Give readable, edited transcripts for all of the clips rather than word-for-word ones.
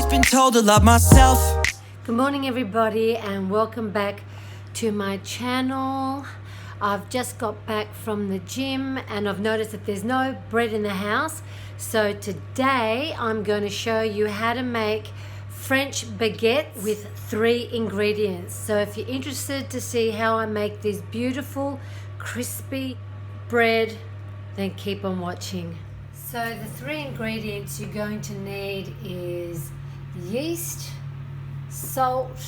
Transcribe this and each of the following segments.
just been told to love myself. Good morning everybody and welcome back to my channel. I've just got back from the gym and I've noticed that there's no bread in the house. So today I'm going to show you how to make French baguettes with 3 ingredients. So if you're interested to see how I make this beautiful crispy bread, then keep on watching. So the 3 ingredients you're going to need is yeast, salt,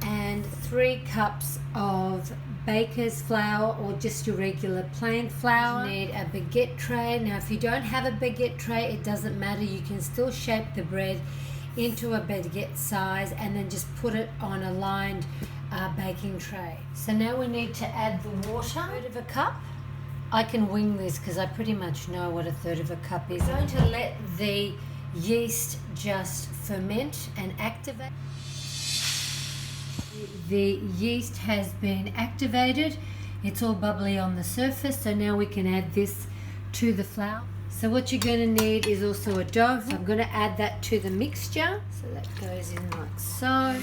and 3 cups of baker's flour or just your regular plain flour. You need a baguette tray. Now if you don't have a baguette tray, it doesn't matter. You can still shape the bread into a baguette size and then just put it on a lined baking tray. So now we need to add the water, 1/3 of a cup. I can wing this because I pretty much know what 1/3 of a cup is. I'm going to let the yeast just ferment and activate. The yeast has been activated. It's all bubbly on the surface, so now we can add this to the flour. So what you're going to need is also a dough. So I'm going to add that to the mixture. So that goes in like so.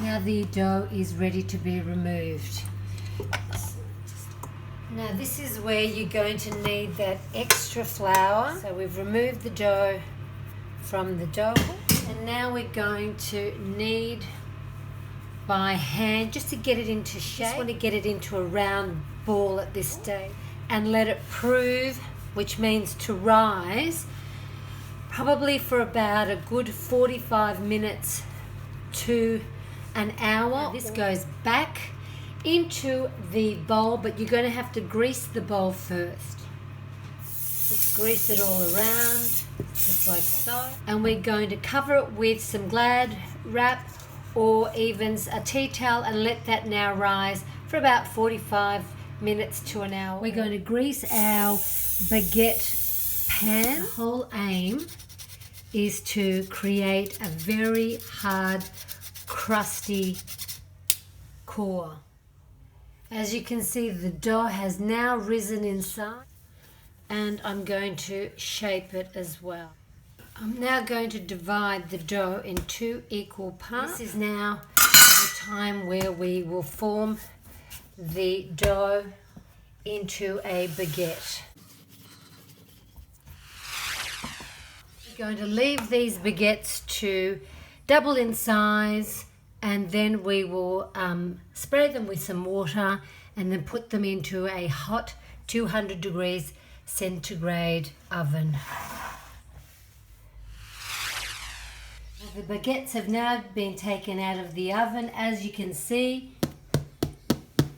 Now the dough is ready to be removed. Now this is where you're going to need that extra flour. So we've removed the dough from the dough. And now we're going to knead by hand just to get it into shape. Just want to get it into a round ball at this stage and let it prove, which means to rise, probably for about a good 45 minutes to an hour. Now this goes back into the bowl, but you're going to have to grease the bowl first. Just grease it all around, just like so. And we're going to cover it with some Glad wrap or even a tea towel and let that now rise for about 45 minutes to an hour. We're going to grease our baguette pan. The whole aim is to create a very hard, crusty core. As you can see, the dough has now risen inside. And I'm going to shape it as well. I'm now going to divide the dough in 2 equal parts. This is now the time where we will form the dough into a baguette. We're going to leave these baguettes to double in size, and then we will spray them with some water and then put them into a hot 200 degrees centigrade oven. The baguettes have now been taken out of the oven. As you can see,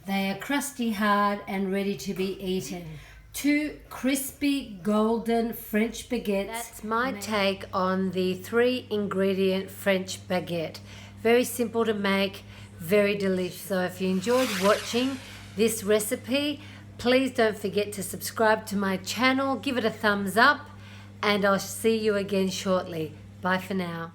they are crusty hard and ready to be eaten. 2 crispy golden French baguettes. That's my take on the 3 ingredient French baguette. Very simple to make, very delicious. So if you enjoyed watching this recipe, please don't forget to subscribe to my channel, give it a thumbs up, and I'll see you again shortly. Bye for now.